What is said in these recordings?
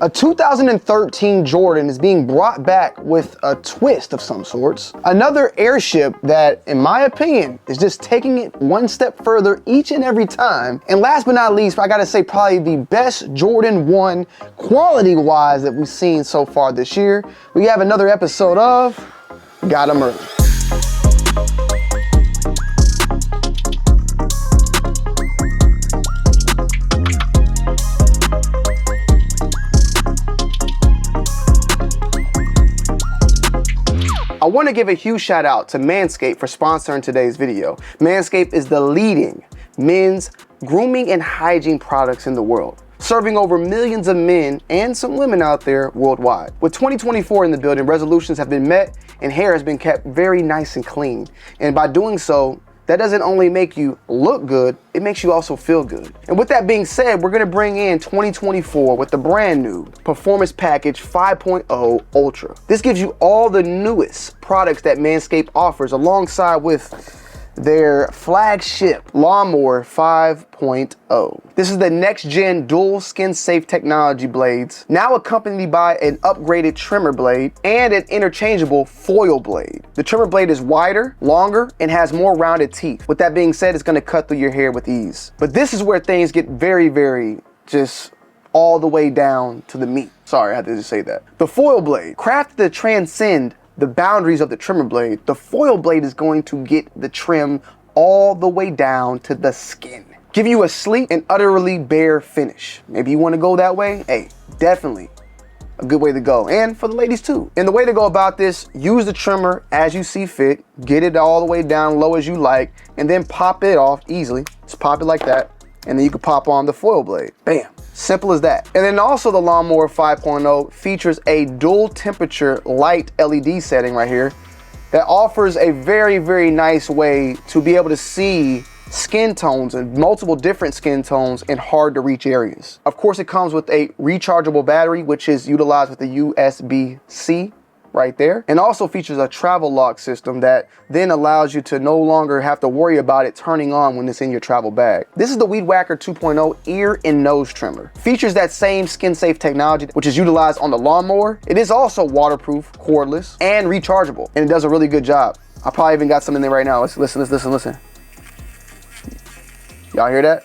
A 2013 Jordan is being brought back with a twist of some sorts. Another airship that, in my opinion, is just taking it one step further each and every time. And last but not least, I gotta say probably the best Jordan 1 quality-wise that we've seen so far this year. We have another episode of Got 'em Early. I want to give a huge shout out to Manscaped for sponsoring today's video. Manscaped is the leading men's grooming and hygiene products in the world, serving over millions of men and some women out there worldwide. With 2024 in the building, resolutions have been met and hair has been kept very nice and clean. And by doing so, that doesn't only make you look good, it makes you also feel good. And with that being said, we're gonna bring in 2024 with the brand new Performance Package 5.0 Ultra. This gives you all the newest products that Manscaped offers alongside with their flagship Lawnmower 5.0. This is the next gen dual skin safe technology blades, now accompanied by an upgraded trimmer blade and an interchangeable foil blade. The trimmer blade is wider, longer, and has more rounded teeth. With that being said, it's gonna cut through your hair with ease. But this is where things get very just all the way down to the meat. Sorry, I had to just say that. The foil blade, crafted to transcend the boundaries of the trimmer blade, the foil blade is going to get the trim all the way down to the skin, give you a sleek and utterly bare finish. Maybe you want to go that way. Hey, definitely a good way to go, and for the ladies too. And the way to go about this, use the trimmer as you see fit, get it all the way down low as you like, and then pop it off easily. Just pop it like that, and then you can pop on the foil blade. Bam. Simple as that. And then also the Lawnmower 5.0 features a dual temperature light LED setting right here that offers a very nice way to be able to see skin tones and multiple different skin tones in hard to reach areas. Of course, it comes with a rechargeable battery, which is utilized with the USB-C right there, and also features a travel lock system that then allows you to no longer have to worry about it turning on when it's in your travel bag. This is the Weed Whacker 2.0 ear and nose trimmer. Features that same skin safe technology which is utilized on the lawnmower. It is also waterproof, cordless, and rechargeable, and it does a really good job. I probably even got some in there right now. Let's listen. Y'all hear that?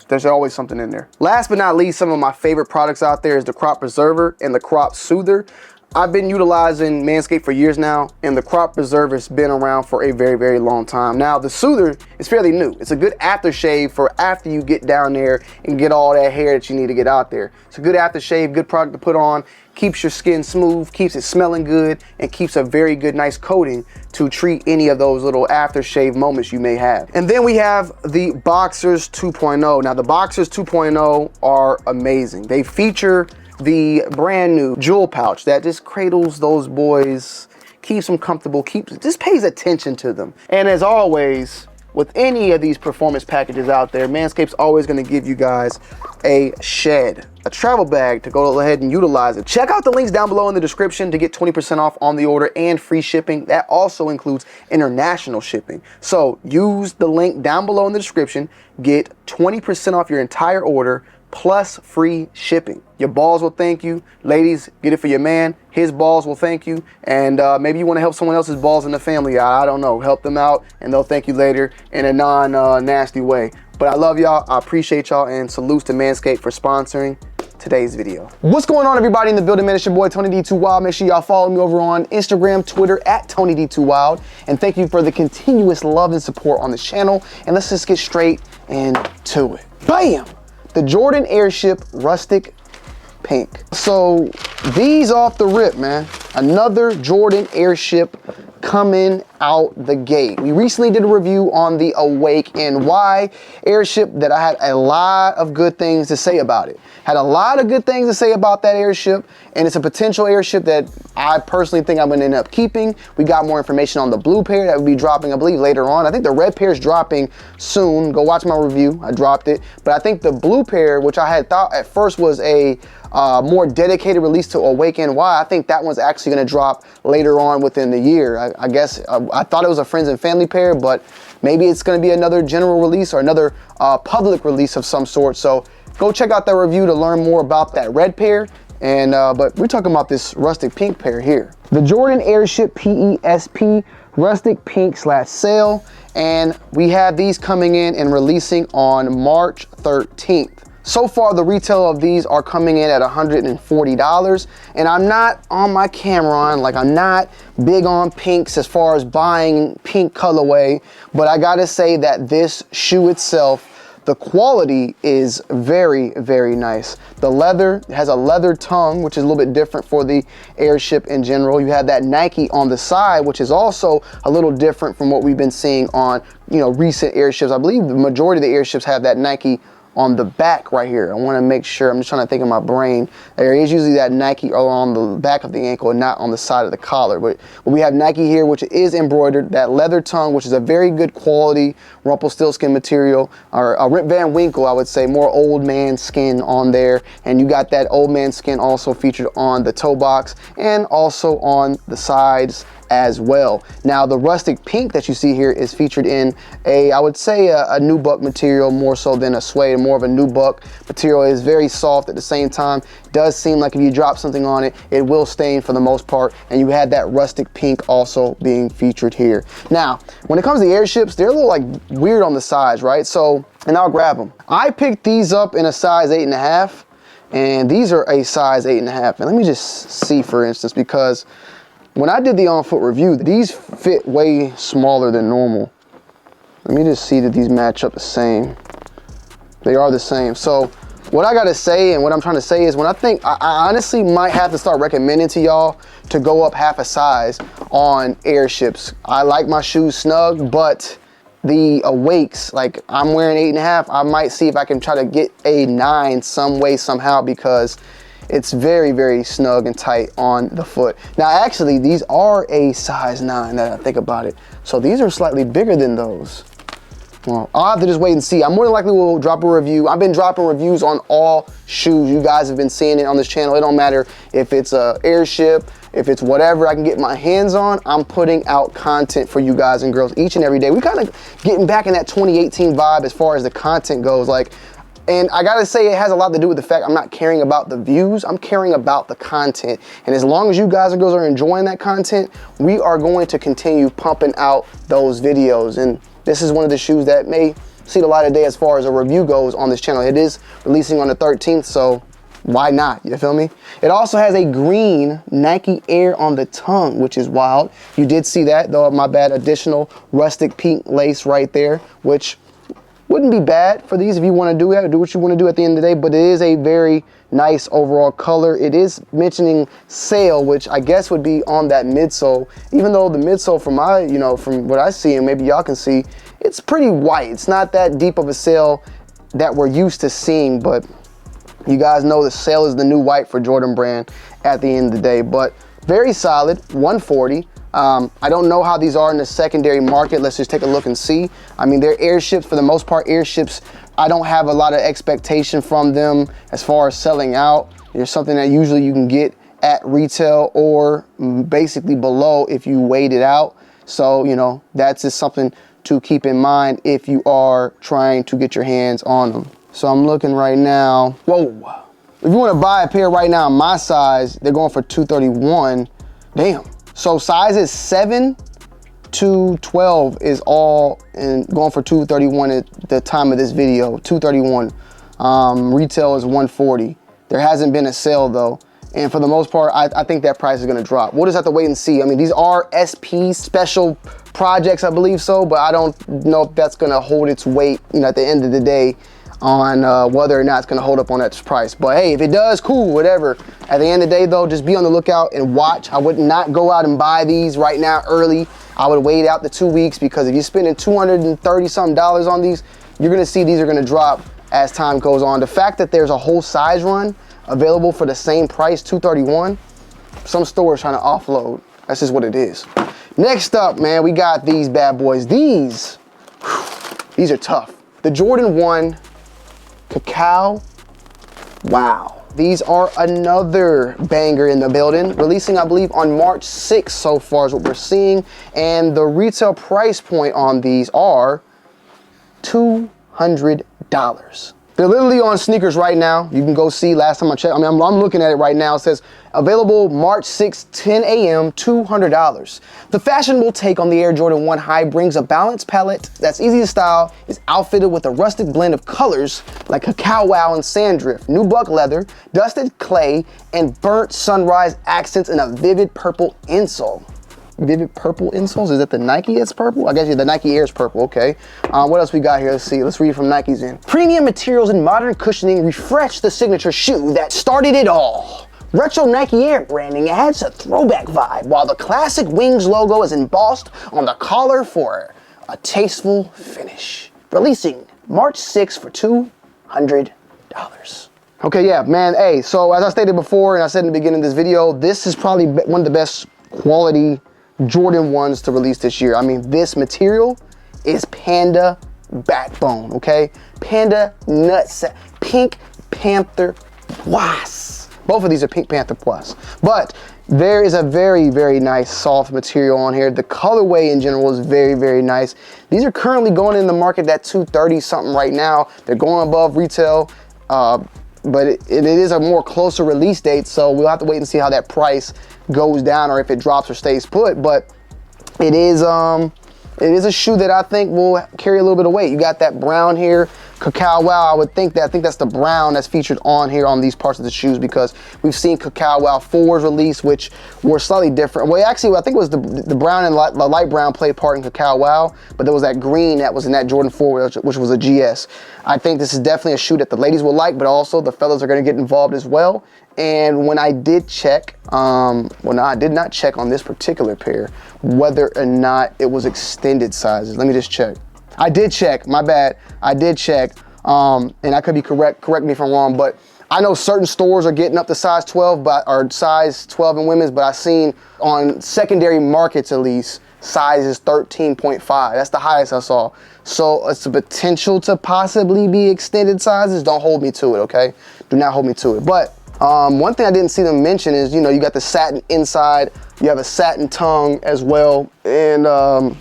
There's always something in there. Last but not least, some of my favorite products out there is the Crop Preserver and the Crop Soother. I've been utilizing Manscaped for years now, and the Crop Preserver has been around for a very long time. Now, the Soother is fairly new. It's a good aftershave for after you get down there and get all that hair that you need to get out there. It's a good aftershave, good product to put on, keeps your skin smooth, keeps it smelling good, and keeps a very good, nice coating to treat any of those little aftershave moments you may have. And then we have the Boxers 2.0. Now, the Boxers 2.0 are amazing. They feature the brand new jewel pouch that just cradles those boys, keeps them comfortable, just pays attention to them. And as always, with any of these performance packages out there, Manscaped's always gonna give you guys a shed, a travel bag to go ahead and utilize it. Check out the links down below in the description to get 20% off on the order and free shipping. That also includes international shipping. So use the link down below in the description, get 20% off your entire order, plus free shipping. Your balls will thank you. Ladies, get it for your man. His balls will thank you. And maybe you want to help someone else's balls in the family. I don't know. Help them out and they'll thank you later in a non-nasty way. But I love y'all. I appreciate y'all, and salutes to Manscaped for sponsoring today's video. What's going on, everybody in the building, man? It's your boy Tonyd2wild. Make sure y'all follow me over on Instagram, Twitter at Tonyd2wild. And thank you for the continuous love and support on this channel. And let's just get straight into it. Bam! The Jordan Airship Rustic Pink. So these off the rip, man. Another Jordan Airship coming out the gate. We recently did a review on the Awake NY airship that I had a lot of good things to say about it. Had a lot of good things to say about that airship, and it's a potential airship that I personally think I'm gonna end up keeping. We got more information on the blue pair that will be dropping, I believe, later on. I think the red pair is dropping soon. Go watch my review, I dropped it. But I think the blue pair, which I had thought at first was a more dedicated release to Awake NY, I think that one's actually gonna drop later on within the year. I guess I thought it was a friends and family pair, but maybe it's gonna be another general release or another public release of some sort. So go check out that review to learn more about that red pair. And but we're talking about this rustic pink pair here. The Jordan Airship PESP rustic pink / sail. And we have these coming in and releasing on March 13th. So far, the retail of these are coming in at $140. And I'm not on my camera, like I'm not big on pinks as far as buying pink colorway, but I gotta say that this shoe itself, the quality is very, very nice. The leather has a leather tongue, which is a little bit different for the Airship in general. You have that Nike on the side, which is also a little different from what we've been seeing on, you know, recent Airships. I believe the majority of the Airships have that Nike on the back right here. I want to make sure, I'm just trying to think in my brain. There is usually that Nike on the back of the ankle and not on the side of the collar. But we have Nike here, which is embroidered, that leather tongue, which is a very good quality Rumpelstiltskin material, or a Rip Van Winkle, I would say, more old man skin on there. And you got that old man skin also featured on the toe box and also on the sides as well. Now the rustic pink that you see here is featured in a, I would say a nubuck material more so than a suede, more of a nubuck material. It is very soft at the same time. Does seem like if you drop something on it, it will stain for the most part. And you had that rustic pink also being featured here. Now, when it comes to the Airships, they're a little like weird on the size, right? So, and I'll grab them. I picked these up in a size 8.5, and these are a size 8.5. And let me just see, for instance, because when I did the on-foot review, these fit way smaller than normal. Let me just see that these match up the same. They are the same. So what I gotta say and what I'm trying to say is when I honestly might have to start recommending to y'all to go up half a size on Airships. I like my shoes snug, but the awakes, like I'm wearing 8.5, I might see if I can try to get a 9 some way, somehow, because it's very, very snug and tight on the foot. Now, actually, these are a size 9 that I think about it. So these are slightly bigger than those. Well, I'll have to just wait and see. I more than likely will drop a review. I've been dropping reviews on all shoes. You guys have been seeing it on this channel. It don't matter if it's a Airship, if it's whatever I can get my hands on, I'm putting out content for you guys and girls each and every day. We kind of getting back in that 2018 vibe as far as the content goes. Like, and I gotta say, it has a lot to do with the fact I'm not caring about the views, I'm caring about the content. And as long as you guys and girls are enjoying that content, we are going to continue pumping out those videos. And this is one of the shoes that may see the light of day as far as a review goes on this channel. It is releasing on the 13th, so why not? You feel me? It also has a green Nike Air on the tongue, which is wild. You did see that, though, my bad, additional rustic pink lace right there, which wouldn't be bad for these if you want to do that, do what you want to do at the end of the day, but it is a very nice overall color. It is mentioning sail, which I guess would be on that midsole, even though the midsole from my, you know, from what I see, and maybe y'all can see, it's pretty white. It's not that deep of a sail that we're used to seeing, but you guys know the sail is the new white for Jordan brand at the end of the day, but very solid, 140. I don't know how these are in the secondary market. Let's just take a look and see. I mean, they're Airships for the most part. Airships, I don't have a lot of expectation from them as far as selling out. There's something that usually you can get at retail or basically below if you wait it out. So, you know, that's just something to keep in mind if you are trying to get your hands on them. So I'm looking right now. Whoa. If you want to buy a pair right now, my size, they're going for $231. Damn. So sizes 7 to 12 is all and going for $231 at the time of this video. $231. Retail is $140. There hasn't been a sale though, and for the most part, I think that price is going to drop. We'll just have to wait and see. I mean, these are SP special projects, I believe so, but I don't know if that's going to hold its weight, you know, at the end of the day, on whether or not it's going to hold up on that price. But hey, if it does, cool, whatever. At the end of the day though, just be on the lookout and watch. I would not go out and buy these right now early. I would wait out the 2 weeks, because if you're spending $230 something on these, you're going to see these are going to drop as time goes on. The fact that there's a whole size run available for the same price, $231, some stores trying to offload. That's just what it is. Next up, man, we got these bad boys. These are tough. The Jordan 1 Cacao. Wow. These are another banger in the building. Releasing, I believe, on March 6th so far is what we're seeing. And the retail price point on these are $200. They're literally on sneakers right now. You can go see, last time I checked, I mean, I'm looking at it right now. It says available March 6th, 10 a.m., $200. The fashionable take on the Air Jordan 1 High brings a balanced palette that's easy to style, is outfitted with a rustic blend of colors like cacao wow and sandrift, nubuck leather, dusted clay, and burnt sunrise accents in a vivid purple insole. Vivid purple insoles? Is it the Nike that's purple? I guess the Nike Air's purple, okay. What else we got here? Let's see, let's read from Nike's in. Premium materials and modern cushioning refresh the signature shoe that started it all. Retro Nike Air branding adds a throwback vibe, while the classic Wings logo is embossed on the collar for a tasteful finish. Releasing March 6th for $200. Okay, yeah, man, hey, so as I stated before, and I said in the beginning of this video, this is probably one of the best quality Jordan 1s to release this year. I mean, this material is Panda backbone, okay? Panda nutsack, Pink Panther Plus. Both of these are Pink Panther Plus. But there is a very, very nice soft material on here. The colorway in general is very, very nice. These are currently going in the market at $230 something right now. They're going above retail, but it is a more closer release date, so we'll have to wait and see how that price goes down or if it drops or stays put. But it is a shoe that I think will carry a little bit of weight. You got that brown here, cacao wow. I think that's the brown that's featured on here on these parts of the shoes, because we've seen cacao wow 4s release, which were slightly different. Well, actually, I think it was the brown and the light brown played part in cacao wow, but there was that green that was in that Jordan 4, which was a GS. I think this is definitely a shoe that the ladies will like, but also the fellas are going to get involved as well. And when I did check, well, no, I did not check on this particular pair whether or not it was extended sizes. Let me just check. I did check, my bad. I did check, and I could be correct me if I'm wrong, but I know certain stores are getting up to size 12, or size 12 in women's, but I've seen on secondary markets at least, size is 13.5. That's the highest I saw. So it's a potential to possibly be extended sizes. Don't hold me to it, okay? Do not hold me to it. But one thing I didn't see them mention is, you know, you got the satin inside, you have a satin tongue as well, and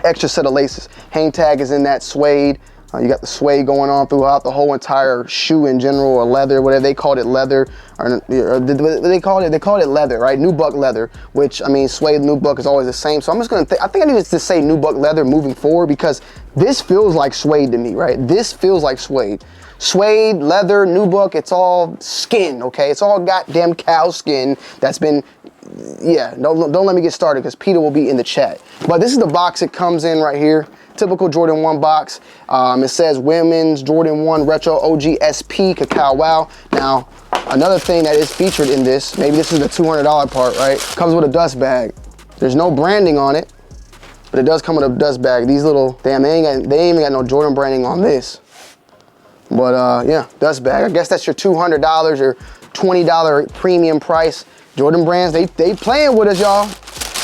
extra set of laces. Hang tag is in that suede. You got the suede going on throughout the whole entire shoe in general, or leather, whatever they called it, leather, or they called it leather, right? Nubuck leather, which, I mean, suede and nubuck is always the same. So I'm just gonna, I think I need to say nubuck leather moving forward, because this feels like suede to me, right? This feels like suede. Suede, leather, nubuck, it's all skin, okay? It's all goddamn cow skin that's been, yeah, don't let me get started, because Peter will be in the chat. But this is the box it comes in right here. Typical Jordan 1 box. It says Women's Jordan 1 Retro OG SP Cacao Wow. Now, another thing that is featured in this, maybe this is the $200 part, right? Comes with a dust bag. There's no branding on it, but it does come with a dust bag. These little, damn, they ain't even got no Jordan branding on this. But yeah, dust bag. I guess that's your $200 or $20 premium price. Jordan brands, they playing with us, y'all.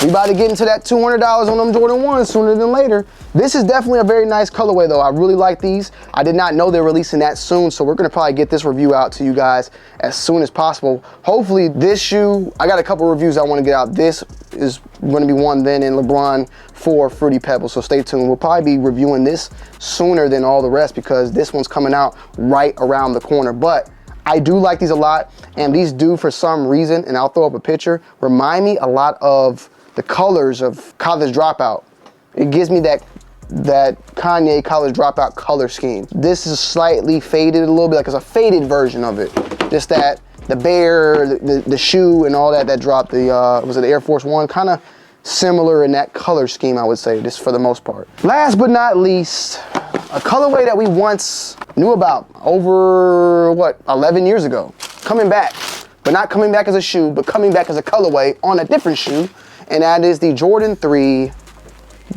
We about to get into that $200 on them Jordan 1s sooner than later. This is definitely a very nice colorway though. I really like these. I did not know they're releasing that soon, so we're gonna probably get this review out to you guys as soon as possible. Hopefully this shoe, I got a couple reviews I wanna get out. This is gonna be one then in LeBron for Fruity Pebbles, so stay tuned. We'll probably be reviewing this sooner than all the rest, because this one's coming out right around the corner. But I do like these a lot, and these do, for some reason, and I'll throw up a picture, remind me a lot of the colors of College Dropout. It gives me that Kanye College Dropout color scheme. This is slightly faded a little bit, like it's a faded version of it. Just that, the bear, the shoe and all that dropped, the, was it the Air Force One? Kind of similar in that color scheme, I would say, just for the most part. Last but not least, a colorway that we once knew about over, what, 11 years ago. Coming back, but not coming back as a shoe, but coming back as a colorway on a different shoe, and that is the Jordan 3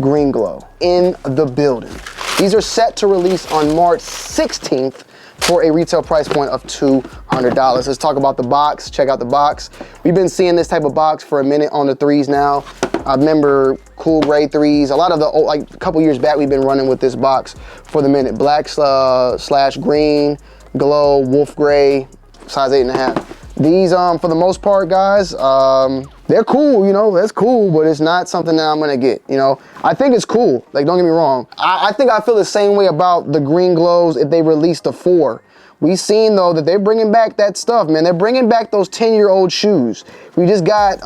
Green Glow in the building. These are set to release on March 16th for a retail price point of $200. Let's talk about the box. Check out the box. We've been seeing this type of box for a minute on the 3s now. I remember cool gray 3s. A lot of the old, like a couple years back, we've been running with this box for the minute. Black slash green, glow, wolf gray, size 8.5. These, for the most part, guys, they're cool, you know, that's cool, but it's not something that I'm gonna get, you know. I think it's cool, like, don't get me wrong. I think I feel the same way about the green glows if they released the 4. We seen, though, that they're bringing back that stuff, man. They're bringing back those 10-year-old shoes. We just got,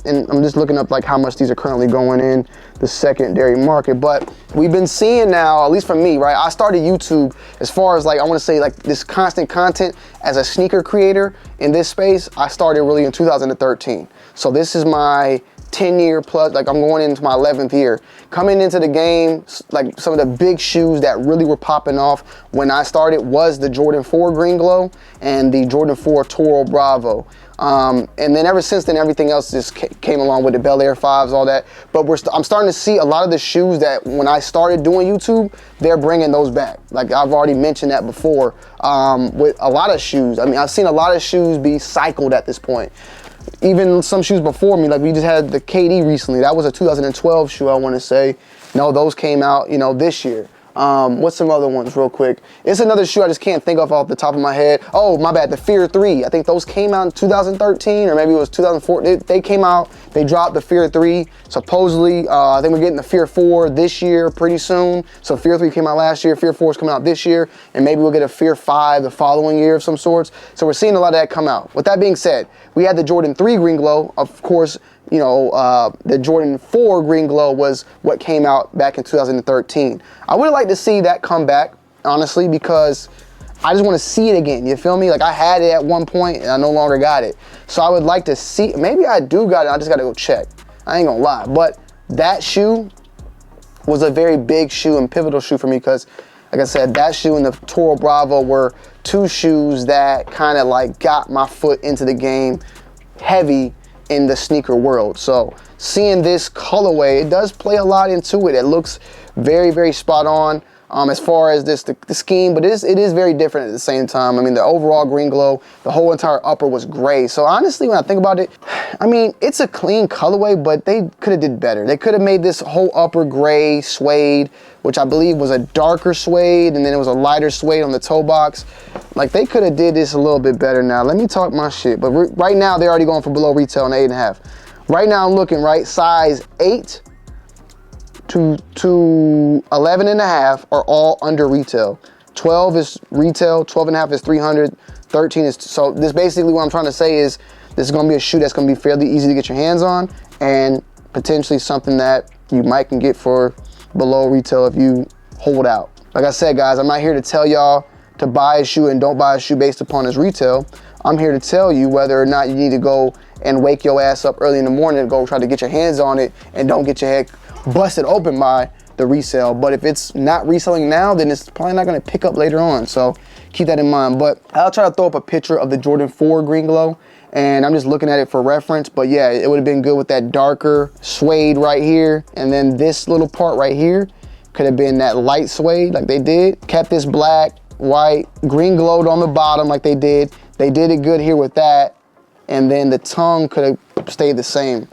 and I'm just looking up, like, how much these are currently going in the secondary market, but we've been seeing now, at least for me, right? I started YouTube as far as, like, I want to say, like, this constant content as a sneaker creator in this space. I started really in 2013. So this is my 10-year plus, like, I'm going into my 11th year. Coming into the game, like, some of the big shoes that really were popping off when I started was the Jordan 4 Green Glow and the Jordan 4 Toro Bravo. And then ever since then, everything else just came along with the Bel Air 5s, all that. But I'm starting to see a lot of the shoes that when I started doing YouTube, they're bringing those back. Like, I've already mentioned that before, with a lot of shoes. I mean, I've seen a lot of shoes be cycled at this point. Even some shoes before me, like we just had the KD recently. That was a 2012 shoe, I want to say. No, those came out, you know, this year. What's some other ones real quick? It's another shoe I just can't think of off the top of my head. Oh, my bad, the Fear 3. I think those came out in 2013 or maybe it was 2014. They came out, they dropped the Fear 3. Supposedly, I think we're getting the Fear 4 this year pretty soon. So Fear 3 came out last year, Fear 4 is coming out this year, and maybe we'll get a Fear 5 the following year of some sorts. So we're seeing a lot of that come out. With that being said, we had the Jordan 3 Green Glow, of course. You know, the Jordan 4 Green Glow was what came out back in 2013. I would like to see that come back, honestly, because I just want to see it again. You feel me? Like, I had it at one point and I no longer got it. So I would like to see, maybe I do got it. I just got to go check. I ain't gonna lie. But that shoe was a very big shoe and pivotal shoe for me because, like I said, that shoe and the Toro Bravo were two shoes that kind of like got my foot into the game heavy in the sneaker world. So seeing this colorway, it does play a lot into it. It looks very, very spot on as far as the scheme, but it is very different at the same time. I mean, the overall green glow, the whole entire upper was gray. So honestly, when I think about it, I mean, it's a clean colorway, but they could have did better. They could have made this whole upper gray suede, which I believe was a darker suede, and then it was a lighter suede on the toe box. Like, they could have did this a little bit better. Now, let me talk my shit. But right now, they're already going for below retail on 8.5. Right now, I'm looking, right, size 8 to 11.5 are all under retail. 12 is retail, 12.5 is 300, 13 is, so this basically what I'm trying to say is this is gonna be a shoe that's gonna be fairly easy to get your hands on and potentially something that you might can get for below retail if you hold out. Like I said, guys, I'm not here to tell y'all to buy a shoe and don't buy a shoe based upon its retail. I'm here to tell you whether or not you need to go and wake your ass up early in the morning and go try to get your hands on it and don't get your head busted open by the resale. But if it's not reselling now, then it's probably not gonna pick up later on. So keep that in mind. But I'll try to throw up a picture of the Jordan 4 Green Glow, and I'm just looking at it for reference. But yeah, it would have been good with that darker suede right here, and then this little part right here could have been that light suede like they did. Kept this black, white, green glowed on the bottom like they did. They did it good here with that, and then the tongue could have stayed the same.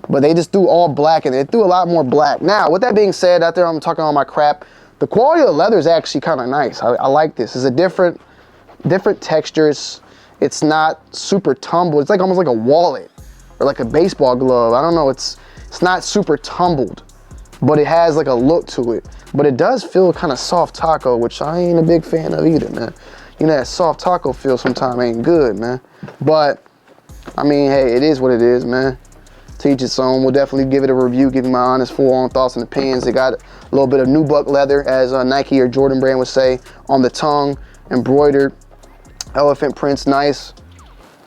But they just threw all black in it. They threw a lot more black. Now, with that being said, out there I'm talking all my crap, the quality of the leather is actually kind of nice. I like this. It's a different textures. It's not super tumbled. It's like almost like a wallet or like a baseball glove. I don't know. It's not super tumbled, but it has like a look to it. But it does feel kind of soft taco, which I ain't a big fan of either, man. You know, that soft taco feel sometimes ain't good, man. But I mean, hey, it is what it is, man. To each its own. We'll definitely give it a review, give you my honest full-on thoughts and opinions. They got a little bit of nubuck leather, as Nike or Jordan brand would say, on the tongue, embroidered, elephant prints, nice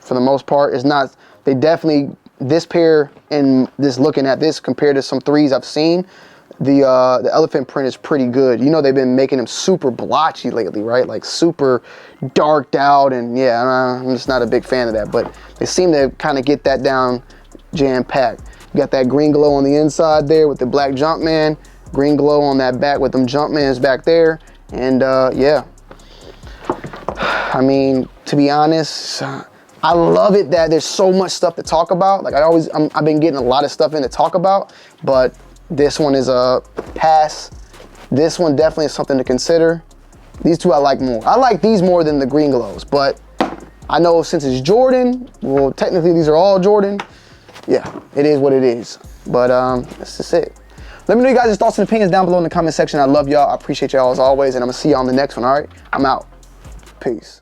for the most part. It's not, they definitely, this pair and this looking at this compared to some threes I've seen, the elephant print is pretty good. You know, they've been making them super blotchy lately, right? Like super darked out, and yeah, I'm just not a big fan of that, but they seem to kind of get that down jam-packed. You got that green glow on the inside there with the black Jumpman, green glow on that back with them Jumpmans back there, and yeah. I mean, to be honest, I love it that there's so much stuff to talk about. Like I've been getting a lot of stuff in to talk about, but this one is a pass. This one definitely is something to consider. These two I like more. I like these more than the green glows, but I know since it's Jordan, well, technically these are all Jordan. Yeah, it is what it is. But that's just it. Let me know you guys' thoughts and opinions down below in the comment section. I love y'all. I appreciate y'all as always, and I'm gonna see y'all on the next one, all right? I'm out. Peace.